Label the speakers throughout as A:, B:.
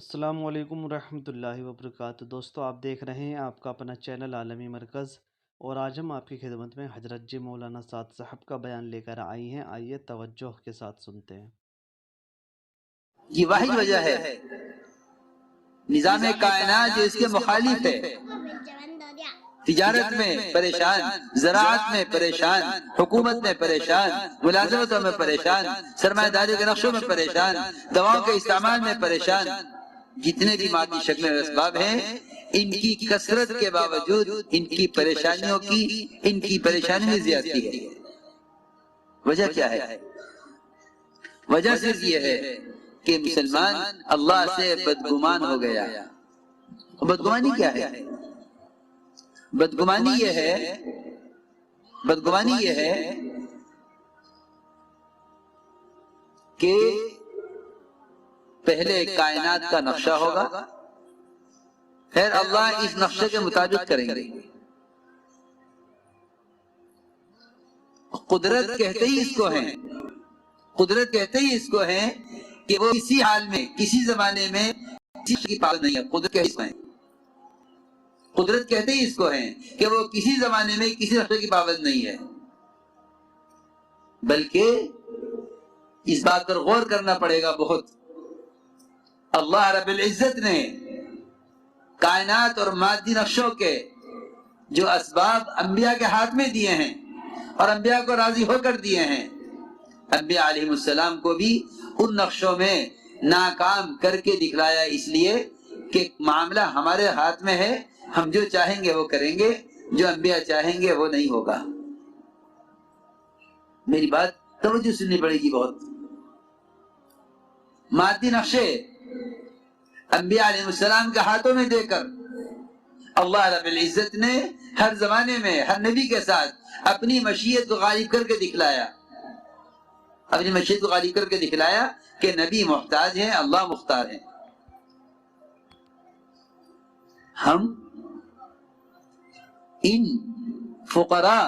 A: السلام علیکم ورحمۃ اللہ وبرکاتہ۔ دوستو، آپ دیکھ رہے ہیں آپ کا اپنا چینل عالمی مرکز، اور آج ہم آپ کی خدمت میں حضرت جی مولانا سعد صاحب کا بیان لے کر آئی ہیں۔ آئیے توجہ کے ساتھ سنتے ہیں۔
B: یہ واحد وجہ ہے نظام کائنات جو اس کے مخالف ہے، تجارت میں پریشان، زراعت میں پریشان، حکومت میں پریشان، ملازمتوں میں پریشان، سرمایہ داری کے نقشوں میں پریشان، دواؤں کے استعمال میں پریشان، جتنے بھی مادی شکلیں اور اسباب ہیں، ان کی کثرت کے باوجود ان کی پریشانی میں زیادتی ہے۔ وجہ کیا ہے؟ وجہ صرف یہ ہے کہ مسلمان اللہ سے بدگمان ہو گیا۔ بدگمانی کیا ہے؟ بدگمانی یہ ہے کہ پہلے کائنات کا نقشہ ہوگا، پھر اللہ اس نقشے کے مطابق کریں گے۔ قدرت کہتے ہی اس کو ہیں کہ وہ کسی حال میں، کسی زمانے میں کسی کی پابند نہیں ہے۔ قدرت کہتے ہی اس کو ہیں کہ وہ کسی زمانے میں کسی نقشے کی پابند نہیں ہے، بلکہ اس بات پر غور کرنا پڑے گا بہت۔ اللہ رب العزت نے کائنات اور مادی نقشوں کے جو اسباب انبیاء کے ہاتھ میں دیے ہیں اور انبیاء کو راضی ہو کر دیے ہیں، انبیاء علیہ السلام کو بھی ان نقشوں میں ناکام کر کے دکھلایا، اس لیے کہ معاملہ ہمارے ہاتھ میں ہے، ہم جو چاہیں گے وہ کریں گے، جو انبیاء چاہیں گے وہ نہیں ہوگا۔ میری بات توجہ سننی پڑے گی بہت۔ مادی نقشے انبیاء علیہ السلام کے ہاتھوں میں دے کر اللہ رب العزت نے ہر زمانے میں ہر نبی کے ساتھ اپنی مشیت کو غالب کر کے دکھلایا، کہ نبی محتاج ہیں، اللہ مختار ہیں۔ ہم ان فقراء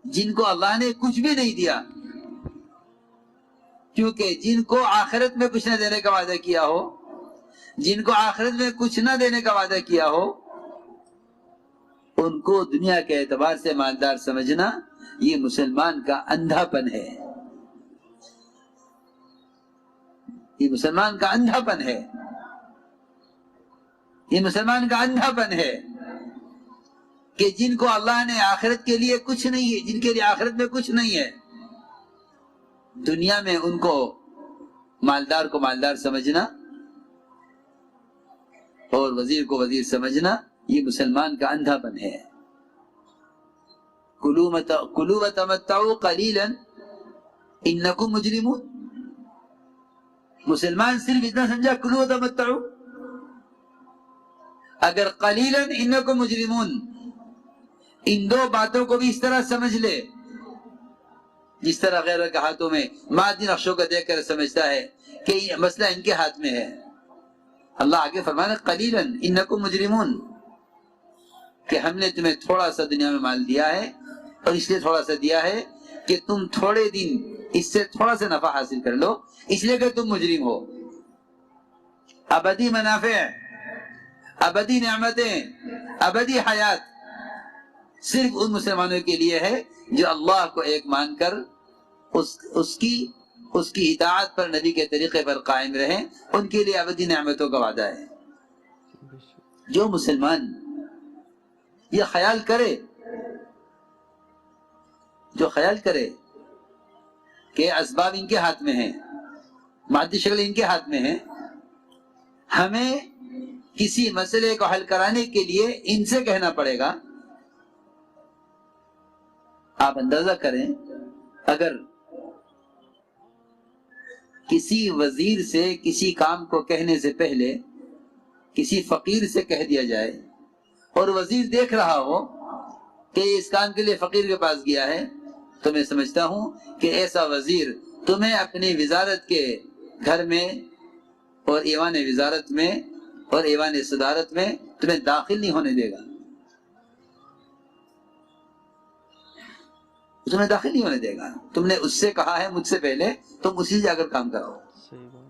B: جن کو اللہ نے کچھ بھی نہیں دیا، کیونکہ جن کو آخرت میں کچھ نہ دینے کا وعدہ کیا ہو، جن کو آخرت میں کچھ نہ دینے کا وعدہ کیا ہو، ان کو دنیا کے اعتبار سے مالدار سمجھنا یہ مسلمان کا اندھا پن ہے۔ یہ مسلمان کا اندھا پن ہے کہ جن کو اللہ نے آخرت کے لیے کچھ نہیں ہے، جن کے لیے آخرت میں کچھ نہیں ہے، دنیا میں ان کو مالدار سمجھنا اور وزیر کو وزیر سمجھنا یہ مسلمان کا اندھا پن ہے۔ کلوا وتمتعوا قلیلا انکم مجرمون۔ مسلمان صرف اتنا سمجھا کلوا وتمتعوا، اگر قلیلا انکم مجرمون ان دو باتوں کو بھی اس طرح سمجھ لے جس طرح غیروں کے ہاتھوں میں مادی نقشوں کو دیکھ کر سمجھتا ہے کہ یہ مسئلہ ان کے ہاتھ میں ہے۔ اللہ آگے فرمانا قلیلا انکم مجرمون، کہ ہم نے تمہیں تھوڑا سا دنیا میں مال دیا ہے، اور اس لیے تھوڑا سا دیا ہے کہ تم تھوڑے دن اس سے تھوڑا سا نفع حاصل کر لو، اس لیے کہ تم مجرم ہو۔ ابدی منافع، ابدی نعمتیں، ابدی حیات صرف ان مسلمانوں کے لیے ہے جو اللہ کو ایک مان کر اس کی اطاعت پر، نبی کے طریقے پر قائم رہیں، ان کے لیے ابدی نعمتوں کا وعدہ ہے۔ جو مسلمان یہ خیال کرے کہ اسباب ان کے ہاتھ میں ہیں، مادی شکل ان کے ہاتھ میں ہیں، ہمیں کسی مسئلے کو حل کرانے کے لیے ان سے کہنا پڑے گا۔ آپ اندازہ کریں، اگر کسی وزیر سے کسی کام کو کہنے سے پہلے کسی فقیر سے کہہ دیا جائے، اور وزیر دیکھ رہا ہو کہ اس کام کے لیے فقیر کے پاس گیا ہے، تو میں سمجھتا ہوں کہ ایسا وزیر تمہیں اپنی وزارت کے گھر میں اور ایوان وزارت میں اور ایوان صدارت میں تمہیں داخل نہیں ہونے دے گا، تمہیں داخل نہیں ہونے دے گا۔ تم نے اس سے کہا ہے مجھ سے پہلے، تم اسی سے جا کر کام کراؤ۔
A: صحیح بات۔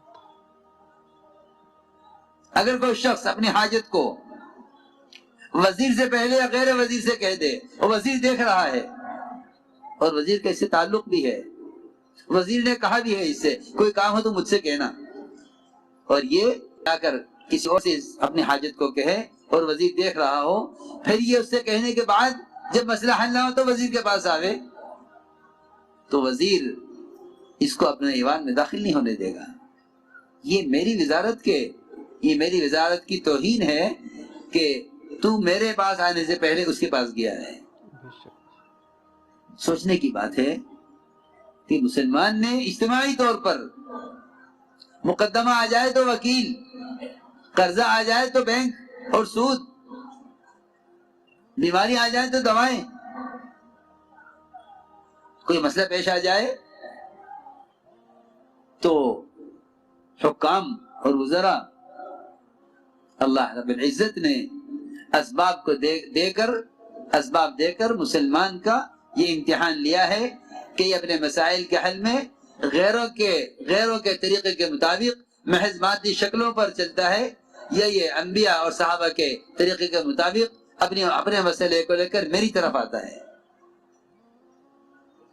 B: اگر کوئی شخص اپنی حاجت کو وزیر سے پہلے یا غیر وزیر سے کہہ دے، اور وزیر دیکھ رہا ہے اور وزیر کا اس سے تعلق بھی ہے، وزیر نے کہا بھی ہے اس سے کوئی کام ہو تو مجھ سے کہنا، اور یہ جا کر کسی اور سے اپنی حاجت کو کہے اور وزیر دیکھ رہا ہو، پھر یہ اس سے کہنے کے بعد جب مسئلہ حل نہ ہو تو وزیر کے پاس آوے، تو وزیر اس کو اپنے ایوان میں داخل نہیں ہونے دے گا۔ یہ میری وزارت کی توہین ہے کہ تو میرے پاس آنے سے پہلے اس کے پاس گیا ہے۔ سوچنے کی بات ہے کہ مسلمان نے اجتماعی طور پر مقدمہ آ جائے تو وکیل، قرضہ آ جائے تو بینک اور سود، بیماری آ جائے تو دوائیں، کوئی مسئلہ پیش آ جائے تو حکام اور وزراء، اللہ رب العزت نے اسباب کو اسباب دے کر مسلمان کا یہ امتحان لیا ہے کہ یہ اپنے مسائل کے حل میں غیروں کے طریقے کے مطابق محض مادی شکلوں پر چلتا ہے، یا یہ انبیاء اور صحابہ کے طریقے کے مطابق اپنے مسئلے کو لے کر میری طرف آتا ہے۔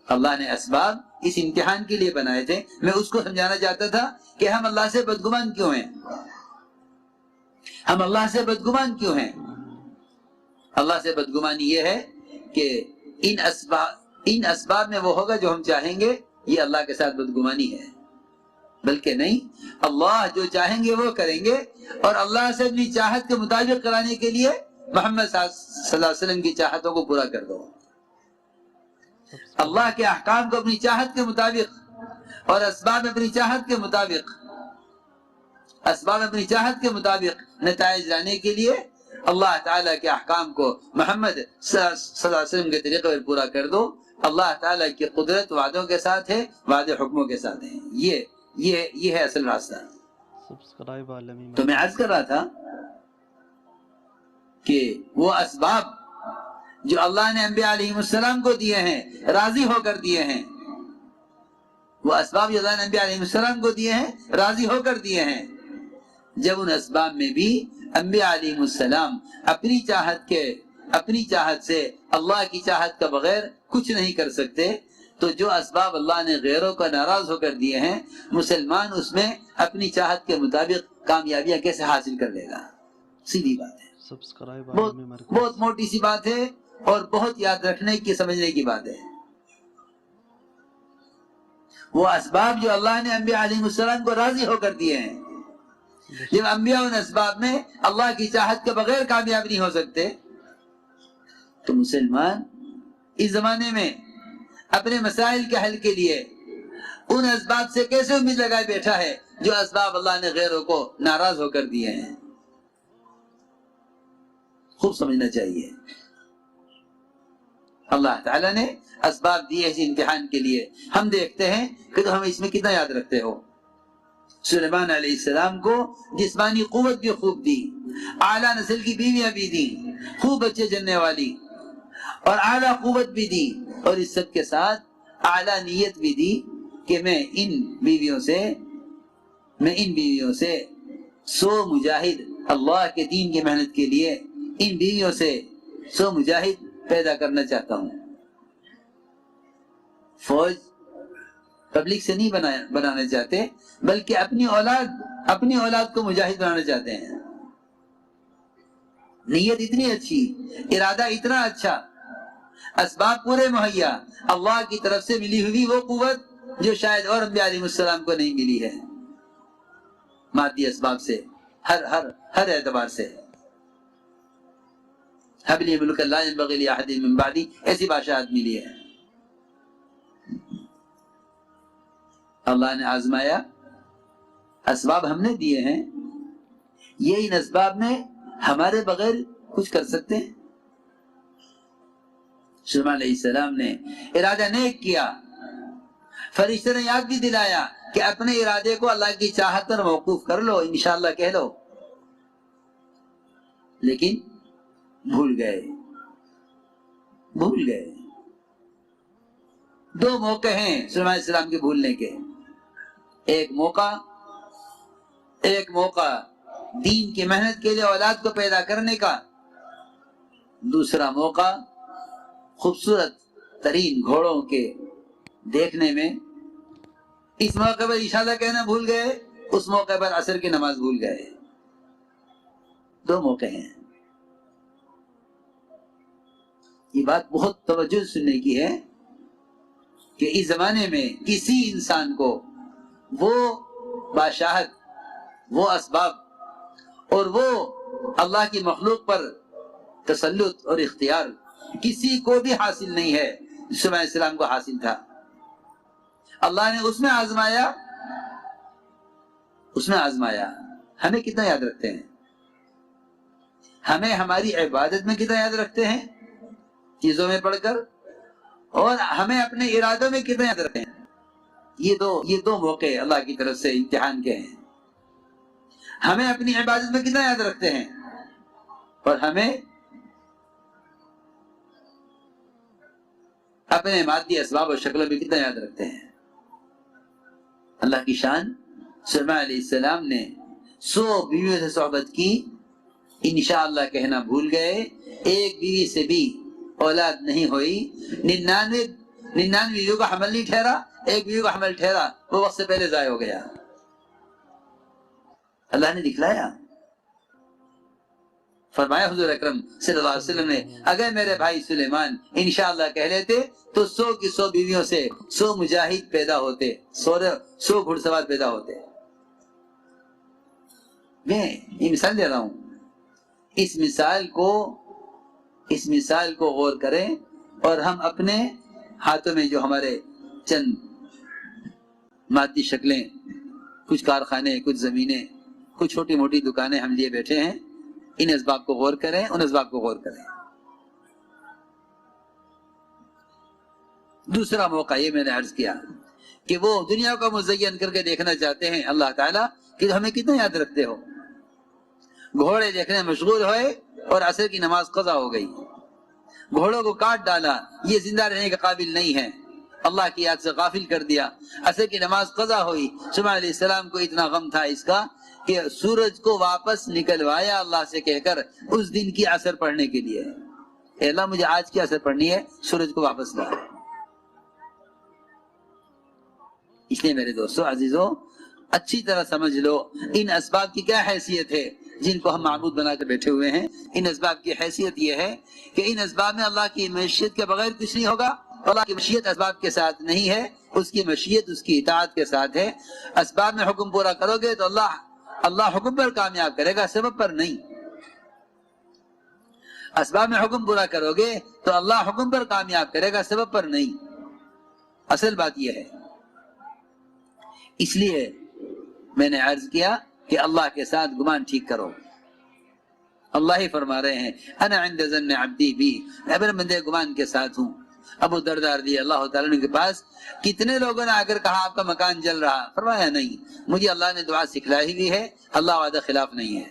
B: اللہ نے اسباب اس امتحان کے لیے بنائے تھے۔ میں اس کو سمجھانا چاہتا تھا کہ ہم اللہ سے بدگمان کیوں ہیں، ہم اللہ سے بدگمان کیوں ہیں۔ اللہ سے بدگمانی یہ ہے کہ ان اسباب میں وہ ہوگا جو ہم چاہیں گے، یہ اللہ کے ساتھ بدگمانی ہے، بلکہ نہیں، اللہ جو چاہیں گے وہ کریں گے، اور اللہ سے اپنی چاہت کے مطابق کرانے کے لیے محمد صلی اللہ علیہ وسلم کی چاہتوں کو پورا کر دو۔ اللہ کے احکام کو اپنی چاہت کے مطابق اور اسباب اپنی چاہت کے مطابق نتائج لانے کے لیے اللہ تعالیٰ کے احکام کو محمد صلی اللہ علیہ وسلم کے طریقے پر پورا کر دو۔ اللہ تعالیٰ کی قدرت وعدوں کے ساتھ ہے، وعدے حکموں کے ساتھ ہیں، یہ ہے اصل راستہ۔ تو میں عرض کر رہا تھا کہ وہ اسباب جو اللہ نے انبیاء علیہ السلام کو دیے ہیں، راضی ہو کر دیے ہیں، وہ اسباب جو اللہ نے انبیاء علیہ السلام کو دیے ہیں، راضی ہو کر دیے ہیں، جب ان اسباب میں بھی انبیاء علیہ السلام اپنی چاہت سے اللہ کی چاہت کا بغیر کچھ نہیں کر سکتے، تو جو اسباب اللہ نے غیروں کو ناراض ہو کر دیے ہیں، مسلمان اس میں اپنی چاہت کے مطابق کامیابیاں کیسے حاصل کر لے گا؟ سیدھی بات ہے، بہت موٹی سی بات ہے، اور بہت یاد رکھنے کی، سمجھنے کی بات ہے۔ وہ اسباب جو اللہ نے انبیاء علیہ السلام کو راضی ہو کر دیے ہیں، جب انبیاء ان اسباب میں اللہ کی چاہت کے بغیر کامیاب نہیں ہو سکتے، تو مسلمان اس زمانے میں اپنے مسائل کے حل کے لیے ان اسباب سے کیسے امید لگائے بیٹھا ہے جو اسباب اللہ نے غیروں کو ناراض ہو کر دیے ہیں؟ خوب سمجھنا چاہیے۔ اللہ تعالیٰ نے اسباب دیے اس امتحان کے لیے، ہم دیکھتے ہیں کہ تو ہم اس میں کتنا یاد رکھتے ہو۔ سلیمان علیہ السلام کو جسمانی قوت بھی خوب دی، اعلیٰ نسل کی بیویاں بھی دی، خوب بچے جننے والی، اور اعلیٰ قوت بھی دی، اور اس سب کے ساتھ اعلیٰ نیت بھی دی کہ میں ان بیویوں سے 100 مجاہد اللہ کے دین کی محنت کے لیے، ان بیویوں سے 100 مجاہد پیدا کرنا چاہتا ہوں۔ فوج پبلک سے نہیں بنانا چاہتے، بلکہ اپنی اولاد کو مجاہد بنانا چاہتے ہیں۔ نیت اتنی اچھی، ارادہ اتنا اچھا، اسباب پورے مہیا، اللہ کی طرف سے ملی ہوئی وہ قوت جو شاید اور انبیاء علیہ السلام کو نہیں ملی ہے، مادی اسباب سے، ہر اعتبار سے۔ هب لي ملكا لا ينبغي لأحد من بعدي، ایسی بادشاہت ملی ہے۔ اللہ نے آزمایا، اسباب ہم نے دیے ہیں، یہ ان اسباب میں ہمارے بغیر کچھ کر سکتے ہیں؟ سلیمان علیہ السلام نے ارادہ نیک کیا، فرشتے نے یاد بھی دلایا کہ اپنے ارادے کو اللہ کی چاہت پر موقوف کر لو، انشاءاللہ کہہ لو، لیکن بھول گئے۔ 2 موقع ہیں سلیمان علیہ السلام کے بھولنے کے۔ ایک موقع دین کی محنت کے لیے اولاد کو پیدا کرنے کا دوسرا موقع خوبصورت ترین گھوڑوں کے دیکھنے میں. اس موقع پر اشارہ کہنا بھول گئے, اس موقع پر عصر کی نماز بھول گئے. دو موقع ہیں. یہ بات بہت توجہ سننے کی ہے کہ اس زمانے میں کسی انسان کو وہ بادشاہت, وہ اسباب اور وہ اللہ کی مخلوق پر تسلط اور اختیار کسی کو بھی حاصل نہیں ہے جو سلیمان علیہ السلام کو حاصل تھا. اللہ نے اس میں آزمایا. ہمیں کتنا یاد رکھتے ہیں؟ ہمیں ہماری عبادت میں کتنا یاد رکھتے ہیں چیزوں میں پڑھ کر, اور ہمیں اپنے ارادوں میں کتنا یاد رکھتے ہیں؟ یہ دو موقع اللہ کی طرف سے امتحان کے ہیں. ہمیں اپنی عبادت میں کتنا یاد رکھتے ہیں اور ہمیں اپنے مادی اسباب اور شکلوں میں کتنا یاد رکھتے ہیں. اللہ کی شان, سلیمان علیہ السلام نے 100 بیویوں سے صحبت کی, انشاءاللہ کہنا بھول گئے. ایک بیوی سے بھی اولاد نہیں ہوئی. 99 بیویوں کا حمل نہیں ٹھہرا, ایک بیوی کا حمل ٹھہرا, وہ وقت سے پہلے ضائع ہو گیا. اللہ نے دکھلایا. فرمایا حضور اکرم صلی اللہ علیہ وسلم نے, اگر میرے بھائی سلیمان انشاءاللہ کہہ لیتے تو 100 کی 100 بیویوں سے 100 مجاہد پیدا ہوتے, 100 گھڑ سوار پیدا ہوتے. میں یہ مثال دے رہا ہوں. اس مثال کو غور کریں, اور ہم اپنے ہاتھوں میں جو ہمارے چند مادی شکلیں, کچھ کارخانے, کچھ زمینیں, کچھ چھوٹی موٹی دکانیں ہم لیے بیٹھے ہیں, ان اسباب کو غور کریں, ان اسباب کو غور کریں. دوسرا موقع یہ میں نے عرض کیا کہ وہ دنیا کو مزین کر کے دیکھنا چاہتے ہیں اللہ تعالیٰ کہ ہمیں کتنا یاد رکھتے ہو. گھوڑے دیکھنے مشغول ہوئے اور عصر کی نماز قضا ہو گئی. گھوڑوں کو کاٹ ڈالا, یہ زندہ رہنے کے قابل نہیں ہے, اللہ کی یاد سے غافل کر دیا. عصر کی نماز قضا ہوئی. سلیمان علیہ السلام کو اتنا غم تھا اس کا کہ سورج کو واپس نکلوایا اللہ سے کہہ کر اس دن کی عصر پڑھنے کے لیے, اے اللہ مجھے آج کی عصر پڑھنی ہے, سورج کو واپس لا. اس لیے میرے دوستو عزیزو, اچھی طرح سمجھ لو ان اسباب کی کیا حیثیت ہے جن کو ہم معبود بنا کر بیٹھے ہوئے ہیں. ان اسباب کی حیثیت یہ ہے کہ ان اسباب میں اللہ کی مشیت کے بغیر کچھ نہیں ہوگا. اللہ کی مشیت اسباب کے ساتھ نہیں ہے, اس کی مشیت اس کی اطاعت کے ساتھ ہے. اسباب میں حکم پورا کرو گے تو اللہ حکم پر کامیاب کرے گا, سبب پر نہیں. اسباب میں حکم پورا کرو گے تو اللہ حکم پر کامیاب کرے گا, سبب پر نہیں. اصل بات یہ ہے. اس لیے میں نے عرض کیا کہ اللہ کے ساتھ گمان ٹھیک کرو. اللہ ہی فرما رہے ہیں انا عند ظن عبدی بی, میں اپنے بندے گمان کے ساتھ ہوں. ابو دردار رضی اللہ تعالیٰ عنہ کے پاس کتنے لوگوں نے آ کر کہا آپ کا مکان جل رہا, فرمایا نہیں, مجھے اللہ نے دعا سکھلائی ہوئی ہے, اللہ وعدہ خلاف نہیں ہے.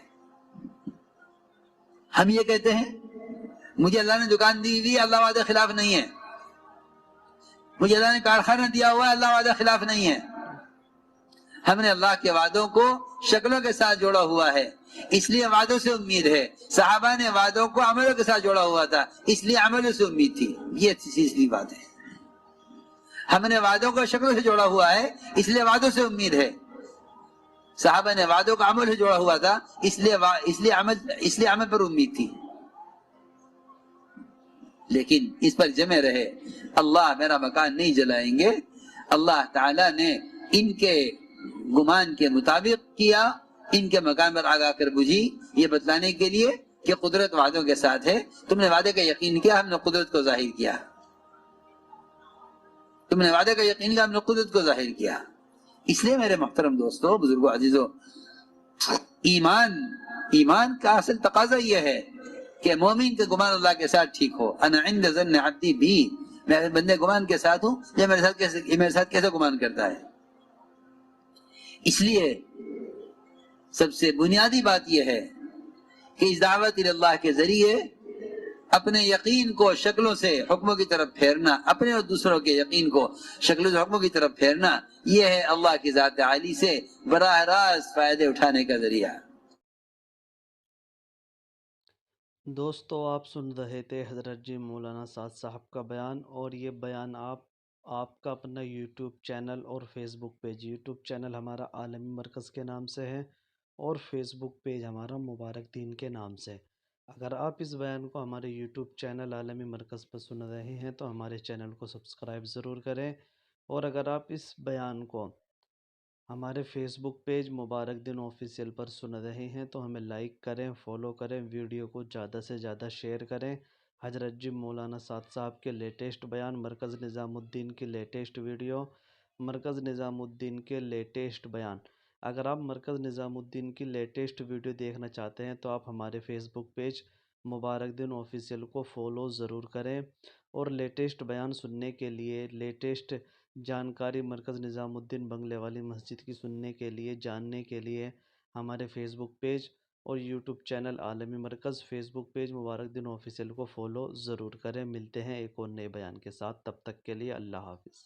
B: ہم یہ کہتے ہیں مجھے اللہ نے دکان دی ہوئی, اللہ وعدہ خلاف نہیں ہے. مجھے اللہ نے کارخانہ دیا ہوا ہے, اللہ وعدہ خلاف نہیں ہے. ہم نے اللہ کے وعدوں کو شکلوں کے ساتھ جوڑا ہوا ہے, اس لیے وعدوں سے امید ہے. صحابہ نے وعدوں کو عملوں کے ساتھ جوڑا ہوا تھا, اس لیے عملوں سے امید تھی. یہ تیسری بات ہے. ہم نے وعدوں کو شکلوں سے جوڑا ہوا ہے, اس لیے وعدوں سے امید ہے. صحابہ نے وعدوں کو عمل سے جوڑا ہوا تھا, اس لیے عمل پر امید تھی. لیکن اس پر جمے رہے, اللہ میرا مکان نہیں جلائیں گے. اللہ تعالیٰ نے ان کے گمان کے مطابق کیا, ان کے مکان پر آگاہ کر بجھی, یہ بتلانے کے لیے کہ قدرت وعدوں کے ساتھ ہے. تم نے وعدے کا یقین کیا, ہم نے قدرت کو ظاہر کیا. تم نے وعدے کا یقین کیا, ہم نے قدرت کو ظاہر کیا. اس لیے میرے محترم دوستو, بزرگو, عزیزو, ایمان کا اصل تقاضا یہ ہے کہ مومن کا گمان اللہ کے ساتھ ٹھیک ہو. انا عند ظن عبدی بھی, میں بندے گمان کے ساتھ ہوں, یہ میرے ساتھ کیسے گمان کرتا ہے. اس لیے سب سے بنیادی بات یہ ہے کہ اس دعوت اللہ کے ذریعے اپنے یقین کو شکلوں سے حکموں کی طرف پھیرنا, اپنے اور دوسروں کے یقین کو شکلوں سے حکموں کی طرف پھیرنا, یہ ہے اللہ کی ذات عالی سے براہ راست فائدے اٹھانے کا ذریعہ.
A: دوستو آپ سن رہے تھے حضرت جی مولانا سعد صاحب کا بیان، اور یہ بیان آپ کا اپنا یوٹیوب چینل اور فیس بک پیج، یوٹیوب چینل ہمارا عالمی مرکز کے نام سے ہے اور فیس بک پیج ہمارا مبارک دین کے نام سے۔ اگر آپ اس بیان کو ہمارے یوٹیوب چینل عالمی مرکز پر سن رہے ہیں تو ہمارے چینل کو سبسکرائب ضرور کریں، اور اگر آپ اس بیان کو ہمارے فیس بک پیج مبارک دن آفیشیل پر سن رہے ہیں تو ہمیں لائک کریں، فالو کریں، ویڈیو کو زیادہ سے زیادہ شیئر کریں۔ حضرت جی مولانا سعد صاحب کے لیٹسٹ بیان، مرکز نظام الدین کی لیٹسٹ ویڈیو، مرکز نظام الدین کے لیٹسٹ بیان۔ اگر آپ مرکز نظام الدین کی لیٹسٹ ویڈیو دیکھنا چاہتے ہیں تو آپ ہمارے فیس بک پیج مبارک دن آفیشیل کو فالو ضرور کریں، اور لیٹسٹ بیان سننے کے لیے، لیٹسٹ جانکاری مرکز نظام الدین بنگلے والی مسجد کی سننے کے لیے، جاننے کے لیے ہمارے فیس بک پیج اور یوٹیوب چینل عالمی مرکز، فیس بک پیج مبارک دن آفیشیل کو فالو ضرور کریں۔ ملتے ہیں ایک اور نئے بیان کے ساتھ، تب تک کے لیے اللہ حافظ۔